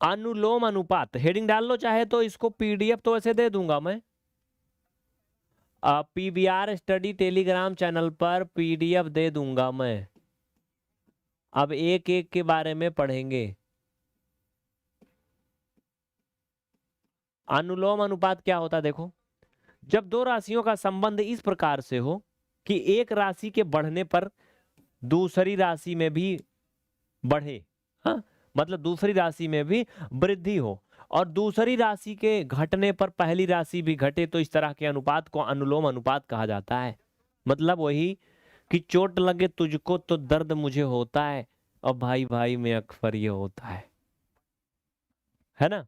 अनुलोम अनुपात, हेडिंग डाल लो चाहे तो, इसको पीडीएफ तो ऐसे दे दूंगा मैं, पीवीआर स्टडी टेलीग्राम चैनल पर पीडीएफ दे दूंगा मैं। अब एक एक के बारे में पढ़ेंगे। अनुलोम अनुपात क्या होता है? देखो, जब दो राशियों का संबंध इस प्रकार से हो कि एक राशि के बढ़ने पर दूसरी राशि में भी बढ़े, हाँ, मतलब दूसरी राशि में भी वृद्धि हो, और दूसरी राशि के घटने पर पहली राशि भी घटे, तो इस तरह के अनुपात को अनुलोम अनुपात कहा जाता है। मतलब वही कि चोट लगे तुझको तो दर्द मुझे होता है, और भाई भाई में अक्सर ये होता है ना?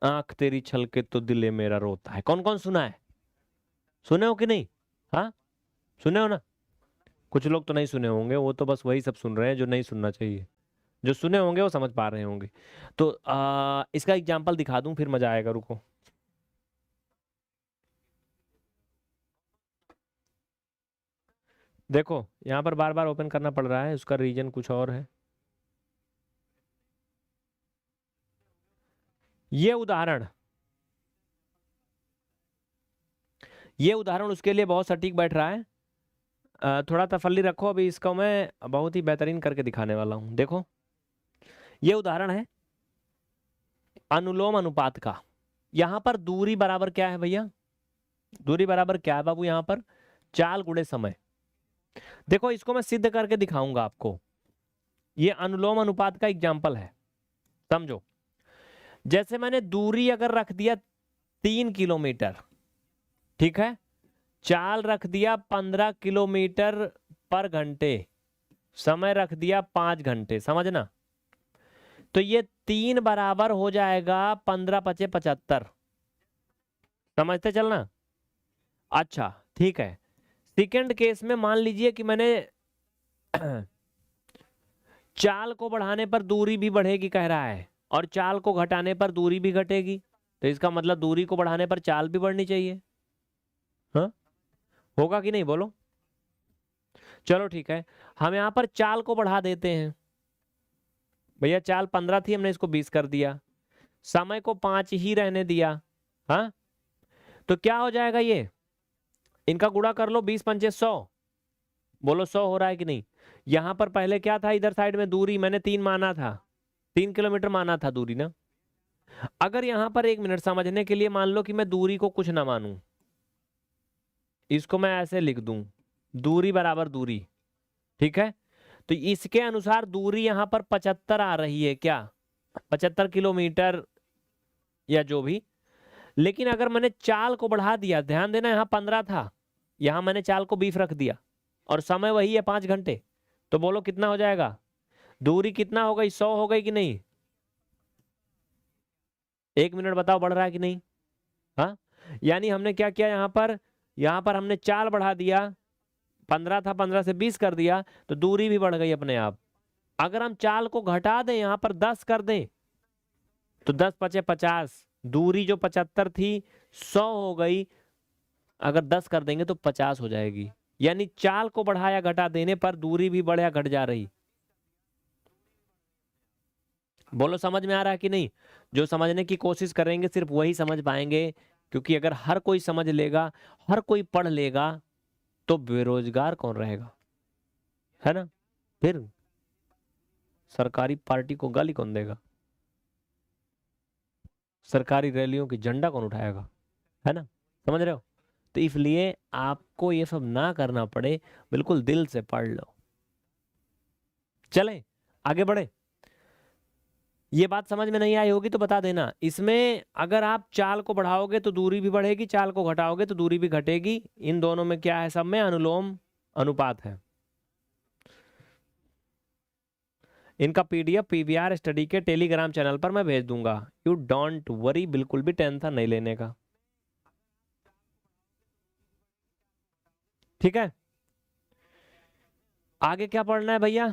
आंख तेरी छलके तो दिले मेरा रोता है। कौन कौन सुना है? सुने हो कि नहीं? हाँ, सुने हो ना? कुछ लोग तो नहीं सुने होंगे, वो तो बस वही सब सुन रहे हैं जो नहीं सुनना चाहिए। जो सुने होंगे वो समझ पा रहे होंगे। तो इसका एग्जाम्पल दिखा दूं, फिर मजा आएगा, रुको। देखो यहां पर बार बार ओपन करना पड़ रहा है, उसका रीजन कुछ और है। ये उदाहरण उसके लिए बहुत सटीक बैठ रहा है। थोड़ा तसल्ली रखो, अभी इसको मैं बहुत ही बेहतरीन करके दिखाने वाला हूं। देखो ये उदाहरण है अनुलोम अनुपात का। यहां पर दूरी बराबर क्या है भैया? दूरी बराबर क्या है बाबू? यहां पर चाल गुणे समय। देखो इसको मैं सिद्ध करके दिखाऊंगा आपको। ये अनुलोम अनुपात का एग्जाम्पल है, समझो, जैसे मैंने दूरी अगर रख दिया 3 किलोमीटर, ठीक है, चाल रख दिया 15 किलोमीटर पर घंटे, समय रख दिया 5 घंटे, समझना। तो ये 3 बराबर हो जाएगा 15 × 5 = 75, समझते चलना। अच्छा ठीक है, सेकंड केस में मान लीजिए कि मैंने चाल को बढ़ाने पर दूरी भी बढ़ेगी कह रहा है, और चाल को घटाने पर दूरी भी घटेगी, तो इसका मतलब दूरी को बढ़ाने पर चाल भी बढ़नी चाहिए। हाँ, होगा कि नहीं बोलो। चलो ठीक है, हम यहां पर चाल को बढ़ा देते हैं। भैया चाल 15 थी, हमने इसको 20 कर दिया, समय को 5 ही रहने दिया। हाँ, तो क्या हो जाएगा, ये इनका गुणा कर लो, 20 × 5 = 100। बोलो 100 हो रहा है कि नहीं। यहां पर पहले क्या था, इधर साइड में दूरी मैंने 3 माना था, 3 किलोमीटर माना था दूरी ना। अगर यहां पर 1 मिनट समझने के लिए मान लो कि मैं दूरी को कुछ ना मानूं, इसको मैं ऐसे लिख दूं, दूरी बराबर दूरी, ठीक है, तो इसके अनुसार दूरी यहां पर 75 आ रही है, क्या 75 किलोमीटर या जो भी। लेकिन अगर मैंने चाल को बढ़ा दिया, ध्यान देना, यहां 15 था, यहां मैंने चाल को 20 रख दिया, और समय वही है 5 घंटे, तो बोलो कितना हो जाएगा, दूरी कितना हो गई, 100 हो गई कि नहीं। 1 मिनट बताओ बढ़ रहा है कि नहीं। हाँ, यानी हमने क्या किया, यहां पर हमने चाल बढ़ा दिया, 15 था, 15 से 20 कर दिया, तो दूरी भी बढ़ गई अपने आप। अगर हम चाल को घटा दें, यहां पर 10 कर दें, तो 10 × 5 = 50, दूरी जो 75 थी 100 हो गई, अगर 10 कर देंगे तो 50 हो जाएगी। यानी चाल को बढ़ाया घटा देने पर दूरी भी बढ़ या घट जा रही। बोलो समझ में आ रहा है कि नहीं। जो समझने की कोशिश करेंगे सिर्फ वही समझ पाएंगे, क्योंकि अगर हर कोई समझ लेगा, हर कोई पढ़ लेगा, तो बेरोजगार कौन रहेगा, है ना। फिर सरकारी पार्टी को गाली कौन देगा, सरकारी रैलियों की झंडा कौन उठाएगा, है ना। समझ रहे हो। तो इसलिए आपको ये सब ना करना पड़े, बिल्कुल दिल से पढ़ लो। चले आगे बढ़े। ये बात समझ में नहीं आई होगी तो बता देना। इसमें अगर आप चाल को बढ़ाओगे तो दूरी भी बढ़ेगी, चाल को घटाओगे तो दूरी भी घटेगी। इन दोनों में क्या है, सब में अनुलोम अनुपात है। इनका पीडीएफ पीवीआर स्टडी के टेलीग्राम चैनल पर मैं भेज दूंगा। यू डोंट वरी, बिल्कुल भी टेंशन नहीं लेने का, ठीक है। आगे क्या पढ़ना है भैया,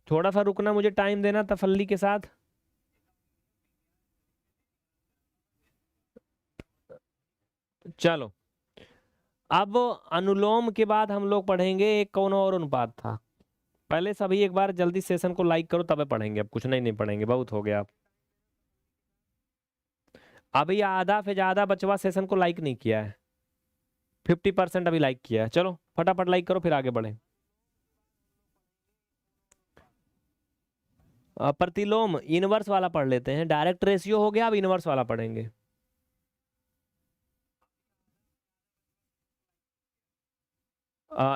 थोड़ा सा रुकना, मुझे टाइम देना तसल्ली के साथ। चलो, अब अनुलोम के बाद हम लोग पढ़ेंगे एक कौन और अनुपात था। पहले सभी एक बार जल्दी सेशन को लाइक करो, तबे पढ़ेंगे, अब कुछ नहीं पढ़ेंगे, बहुत हो गया। अभी आधा से ज्यादा बचवा सेशन को लाइक नहीं किया है, 50% अभी लाइक किया है। चलो फटाफट लाइक करो, फिर आगे बढ़े। प्रतिलोम इनवर्स वाला पढ़ लेते हैं, डायरेक्ट रेशियो हो गया, अब इनवर्स वाला पढ़ेंगे।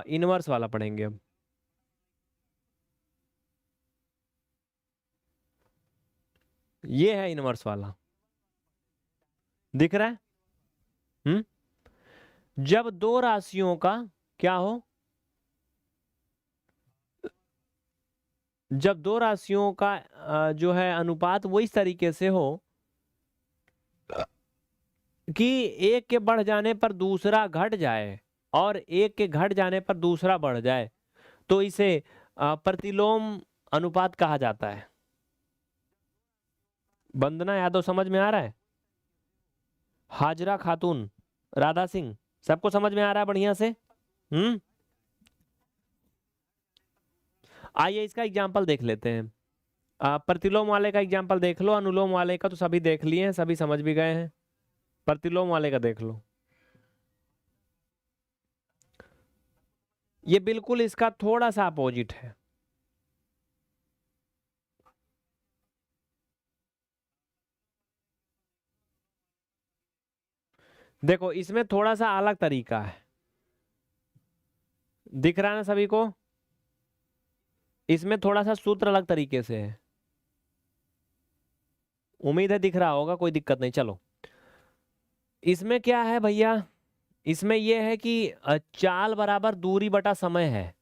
इनवर्स वाला पढ़ेंगे अब। ये है इनवर्स वाला, दिख रहा है। जब दो राशियों का क्या हो, जब दो राशियों का जो है अनुपात वो इस तरीके से हो कि एक के बढ़ जाने पर दूसरा घट जाए और एक के घट जाने पर दूसरा बढ़ जाए, तो इसे प्रतिलोम अनुपात कहा जाता है। वंदना यादव समझ में आ रहा है, हाजरा खातून, राधा सिंह, सबको समझ में आ रहा है बढ़िया से। आइए इसका एग्जाम्पल देख लेते हैं। प्रतिलोम वाले का एग्जाम्पल देख लो, अनुलोम वाले का तो सभी देख लिए हैं, सभी समझ भी गए हैं। प्रतिलोम वाले का देख लो, ये बिल्कुल इसका थोड़ा सा अपोजिट है। देखो इसमें थोड़ा सा अलग तरीका है, दिख रहा है ना सभी को। इसमें थोड़ा सा सूत्र अलग तरीके से है। उम्मीद है दिख रहा होगा, कोई दिक्कत नहीं। चलो, इसमें क्या है भैया, इसमें यह है कि चाल बराबर दूरी बटा समय है।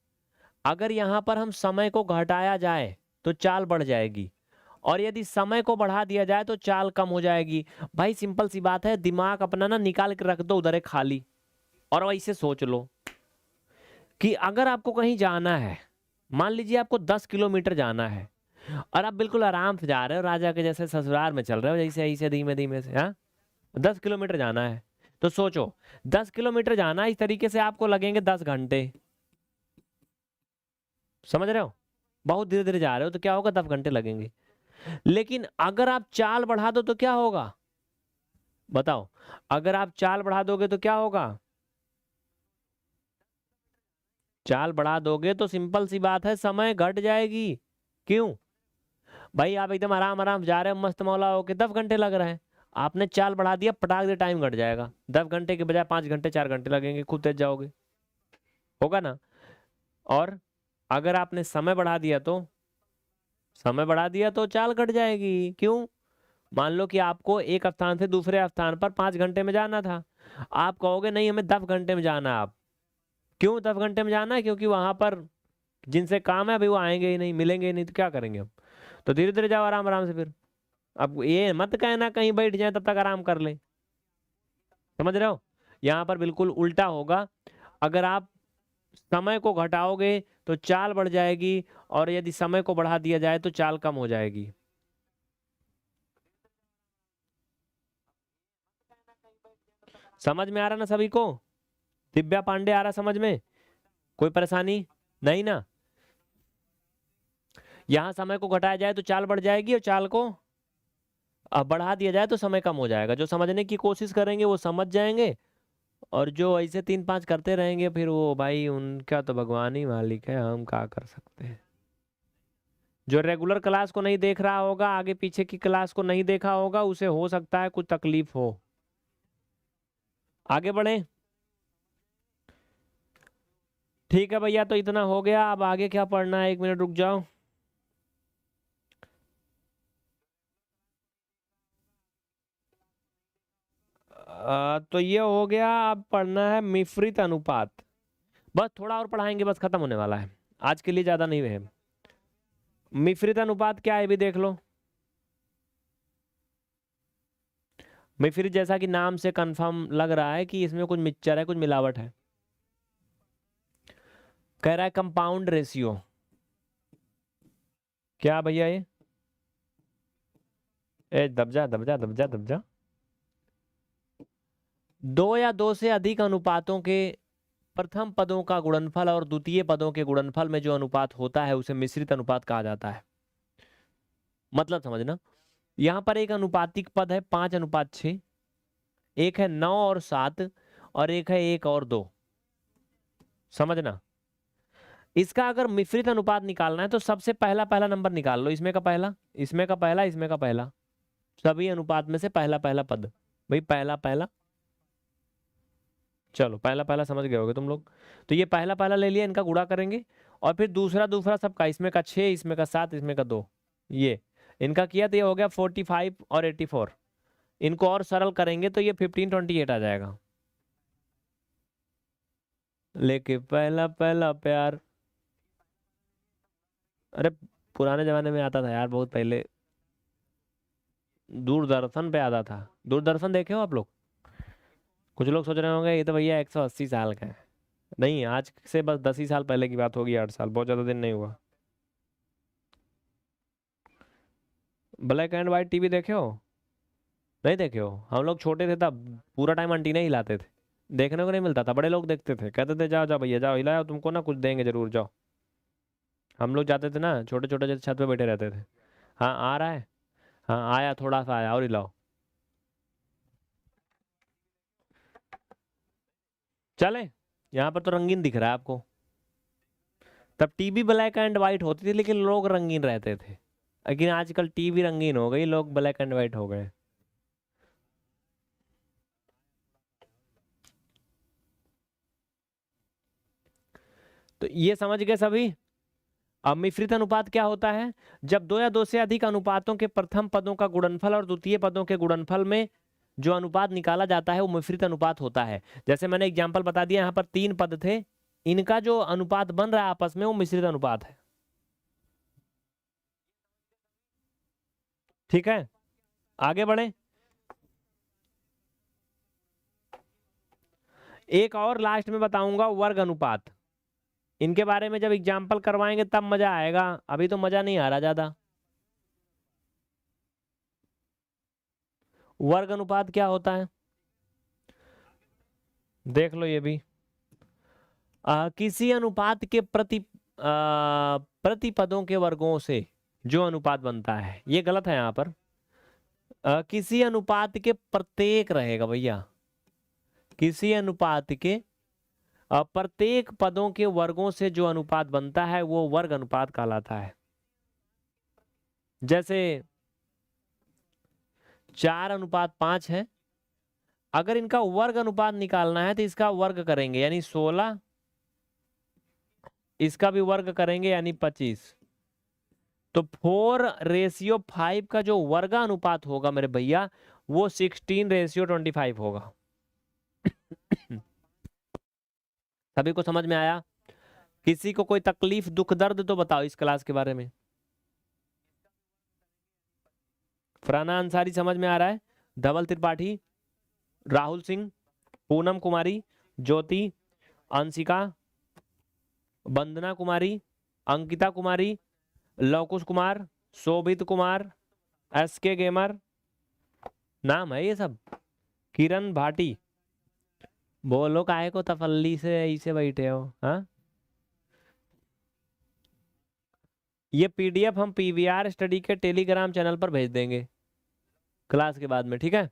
अगर यहां पर हम समय को घटाया जाए तो चाल बढ़ जाएगी, और यदि समय को बढ़ा दिया जाए तो चाल कम हो जाएगी। भाई सिंपल सी बात है, दिमाग अपना ना निकाल के रख दो उधर एक खाली, और वैसे सोच लो कि अगर आपको कहीं जाना है, मान लीजिए आपको 10 किलोमीटर जाना है, और आप बिल्कुल आराम से जा रहे हो, राजा के जैसे ससुराल में चल रहे हो, जैसे ऐसे धीमे धीमे से, हाँ 10 किलोमीटर जाना है, तो सोचो 10 किलोमीटर जाना है, इस तरीके से आपको लगेंगे 10 घंटे। समझ रहे हो, बहुत धीरे धीरे जा रहे हो तो क्या होगा, 10 घंटे लगेंगे। लेकिन अगर आप चाल बढ़ा दो तो क्या होगा, बताओ, अगर आप चाल बढ़ा दोगे तो क्या होगा, चाल बढ़ा दोगे तो सिंपल सी बात है, समय घट जाएगी। क्यों भाई, आप एकदम आराम आराम जा रहे हो मस्त मौला होके, 10 घंटे लग रहे हैं, आपने चाल बढ़ा दिया, पटाख दे टाइम घट जाएगा, 10 घंटे के बजाय 5 घंटे 4 घंटे लगेंगे, खुद तेज जाओगे, होगा ना। और अगर आपने समय बढ़ा दिया तो, समय बढ़ा दिया तो चाल घट जाएगी। क्यों, मान लो कि आपको एक स्थान से दूसरे स्थान पर 5 घंटे में जाना था, आप कहोगे नहीं हमें 10 घंटे में जाना है। आप क्यों 10 घंटे में जाना है, क्योंकि वहां पर जिनसे काम है अभी वो आएंगे ही नहीं, मिलेंगे ही नहीं, तो क्या करेंगे हम, तो धीरे धीरे जाओ आराम आराम से। फिर अब ये मत कहना कहीं बैठ जाए तब तक आराम कर ले, समझ रहे हो, यहाँ पर बिल्कुल उल्टा होगा। अगर आप समय को घटाओगे तो चाल बढ़ जाएगी, और यदि समय को बढ़ा दिया जाए तो चाल कम हो जाएगी। समझ में आ रहा ना सभी को, दिव्या पांडे आ रहा समझ में, कोई परेशानी नहीं ना। यहां समय को घटाया जाए तो चाल बढ़ जाएगी, और चाल को अब बढ़ा दिया जाए तो समय कम हो जाएगा। जो समझने की कोशिश करेंगे वो समझ जाएंगे, और जो ऐसे 3 5 करते रहेंगे फिर वो भाई उनका तो भगवान ही मालिक है, हम क्या कर सकते हैं। जो रेगुलर क्लास को नहीं देख रहा होगा, आगे पीछे की क्लास को नहीं देखा होगा, उसे हो सकता है कुछ तकलीफ हो। आगे बढ़े, ठीक है भैया, तो इतना हो गया। अब आगे क्या पढ़ना है, 1 मिनट रुक जाओ। तो ये हो गया, अब पढ़ना है मिश्रित अनुपात। बस थोड़ा और पढ़ाएंगे, बस खत्म होने वाला है, आज के लिए ज्यादा नहीं है। मिश्रित अनुपात क्या है भी देख लो। मिश्रित जैसा कि नाम से कंफर्म लग रहा है कि इसमें कुछ मिक्सचर है, कुछ मिलावट है। कह रहा है कंपाउंड रेशियो, क्या भैया ये, ए दबजा दबजा दबजा दबजा, दो या दो से अधिक अनुपातों के प्रथम पदों का गुणनफल और द्वितीय पदों के गुणनफल में जो अनुपात होता है उसे मिश्रित अनुपात कहा जाता है। मतलब समझना, यहां पर एक अनुपातिक पद है 5:6, एक है 9 और 7, और एक है 1 और 2। समझना, इसका अगर मिश्रित अनुपात निकालना है तो सबसे पहला पहला नंबर निकाल लो, इसमें का पहला, इसमें का पहला, इसमें का पहला, सभी अनुपात में से पहला पहला पद, भाई पहला पहला। चलो पहला पहला समझ गए होगे तुम लोग। तो ये पहला पहला ले लिया, इनका गुणा करेंगे, और फिर दूसरा दूसरा सबका, इसमें का 6, इसमें का 7, इसमें का 2, ये इनका किया तो ये हो गया 45 और 84। इनको और सरल करेंगे तो ये 1528 आ जाएगा। लेके पहला पहला प्यार, अरे पुराने जमाने में आता था यार, बहुत पहले दूरदर्शन पे आता था। दूरदर्शन देखे हो आप लोग, कुछ लोग सोच रहे होंगे ये तो भैया 180 साल का है। नहीं, आज से बस 10 ही साल पहले की बात होगी, 8 साल, बहुत ज्यादा दिन नहीं हुआ। ब्लैक एंड व्हाइट टीवी देखे हो, नहीं देखे हो, हम लोग छोटे थे तब पूरा टाइम अंटीना ही हिलाते थे, देखने को नहीं मिलता था, बड़े लोग देखते थे, कहते थे जाओ जाओ भैया जाओ, हिलाओ तुमको ना कुछ देंगे जरूर, जाओ। हम लोग जाते थे ना, छोटे छोटे जैसे छत पे बैठे रहते थे। हाँ आ रहा है, हाँ आया, थोड़ा सा आया, और हिलाओ। चले, यहाँ पर तो रंगीन दिख रहा है आपको। तब टीवी ब्लैक एंड व्हाइट होती थी लेकिन लोग रंगीन रहते थे, लेकिन आजकल टीवी रंगीन हो गई, लोग ब्लैक एंड व्हाइट हो गए। तो ये समझ गए सभी। अब मिश्रित अनुपात क्या होता है? जब दो या दो से अधिक अनुपातों के प्रथम पदों का गुणनफल और द्वितीय पदों के गुणनफल में जो अनुपात निकाला जाता है वो मिश्रित अनुपात होता है। जैसे मैंने एग्जांपल बता दिया, यहाँ पर 3 पद थे, इनका जो अनुपात बन रहा है आपस में वो मिश्रित अनुपात है। ठीक है, आगे बढ़े। एक और लास्ट में बताऊंगा, वर्ग अनुपात। इनके बारे में जब एग्जाम्पल करवाएंगे तब मजा आएगा, अभी तो मजा नहीं आ रहा ज्यादा। वर्ग अनुपात क्या होता है देख लो ये भी। किसी अनुपात के प्रतिपदों के वर्गों से जो अनुपात बनता है, ये गलत है यहाँ पर। किसी अनुपात के प्रत्येक रहेगा भैया, किसी अनुपात के प्रत्येक पदों के वर्गों से जो अनुपात बनता है वो वर्ग अनुपात कहलाता है। जैसे 4:5 है, अगर इनका वर्ग अनुपात निकालना है तो इसका वर्ग करेंगे यानी 16, इसका भी वर्ग करेंगे यानी 25। तो 4:5 का जो वर्ग अनुपात होगा मेरे भैया वो 16:25 होगा। सभी को समझ में आया? किसी को कोई तकलीफ दुख दर्द तो बताओ इस क्लास के बारे में। फराना अंसारी समझ में आ रहा है, धवल त्रिपाठी, राहुल सिंह, पूनम कुमारी, ज्योति, अंशिका, वंदना कुमारी, अंकिता कुमारी, लवकुश कुमार, शोभित कुमार, एसके गेमर, नाम है ये सब, किरण भाटी। बोलो काहे को तफल्ली से ऐसे बैठे हो? हाँ, ये पीडीएफ हम पीवीआर स्टडी के टेलीग्राम चैनल पर भेज देंगे क्लास के बाद में, ठीक है?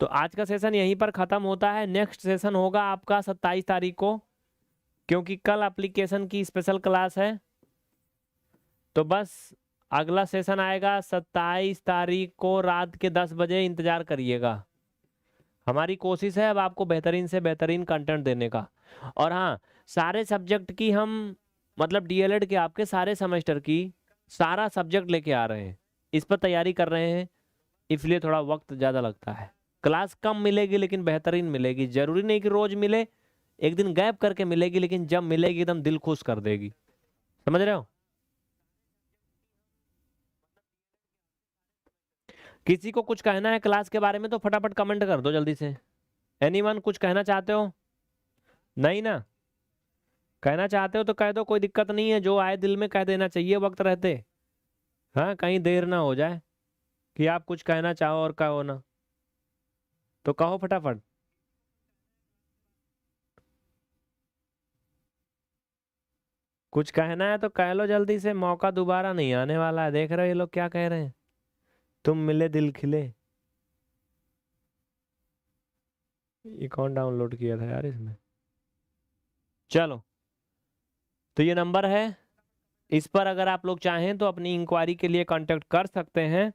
तो आज का सेशन यहीं पर खत्म होता है। नेक्स्ट सेशन होगा आपका 27 तारीख को, क्योंकि कल एप्लीकेशन की स्पेशल क्लास है। तो बस अगला सेशन आएगा 27 तारीख को रात के 10 बजे, इंतजार करिएगा। हमारी कोशिश है अब आपको बेहतरीन से बेहतरीन कंटेंट देने का। और हाँ, सारे सब्जेक्ट की हम मतलब डीएलएड के आपके सारे सेमेस्टर की सारा सब्जेक्ट लेके आ रहे हैं, इस पर तैयारी कर रहे हैं, इसलिए थोड़ा वक्त ज़्यादा लगता है। क्लास कम मिलेगी लेकिन बेहतरीन मिलेगी। जरूरी नहीं कि रोज मिले, एक दिन गैप करके मिलेगी, लेकिन जब मिलेगी एकदम दिल खुश कर देगी। समझ रहे हो? किसी को कुछ कहना है क्लास के बारे में तो फटाफट कमेंट कर दो जल्दी से। एनीवन कुछ कहना चाहते हो? नहीं ना? कहना चाहते हो तो कह दो, कोई दिक्कत नहीं है, जो आए दिल में कह देना चाहिए वक्त रहते। हाँ, कहीं देर ना हो जाए कि आप कुछ कहना चाहो और कहो ना, तो कहो फटाफट। कुछ कहना है तो कह लो जल्दी से, मौका दोबारा नहीं आने वाला है। देख रहे हो ये लोग क्या कह रहे हैं, तुम मिले दिल खिले। ये कौन डाउनलोड किया था यार इसमें? चलो, तो ये नंबर है, इस पर अगर आप लोग चाहें तो अपनी इंक्वायरी के लिए कांटेक्ट कर सकते हैं।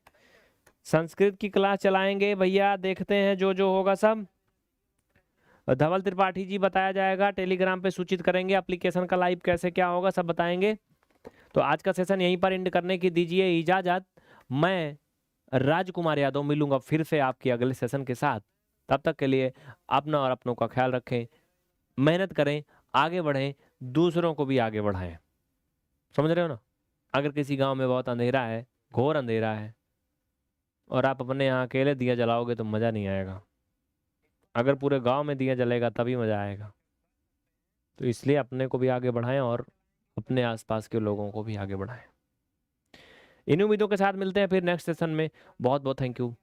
संस्कृत की क्लास चलाएंगे भैया, देखते हैं जो जो होगा सब। धवल त्रिपाठी जी बताया जाएगा, टेलीग्राम पे सूचित करेंगे एप्लीकेशन का लाइव कैसे क्या होगा, सब बताएंगे। तो आज का सेशन यहीं पर एंड करने की दीजिए इजाजत। मैं राजकुमार यादव मिलूंगा फिर से आपके अगले सेशन के साथ। तब तक के लिए अपना और अपनों का ख्याल रखें, मेहनत करें, आगे बढ़ें, दूसरों को भी आगे बढ़ाएं। समझ रहे हो ना? अगर किसी गांव में बहुत अंधेरा है, घोर अंधेरा है, और आप अपने यहाँ अकेले दिया जलाओगे तो मज़ा नहीं आएगा। अगर पूरे गांव में दिया जलेगा तभी मज़ा आएगा। तो इसलिए अपने को भी आगे बढ़ाएं और अपने आसपास के लोगों को भी आगे बढ़ाएं। इन उम्मीदों के साथ मिलते हैं फिर नेक्स्ट सेशन में। बहुत बहुत थैंक यू।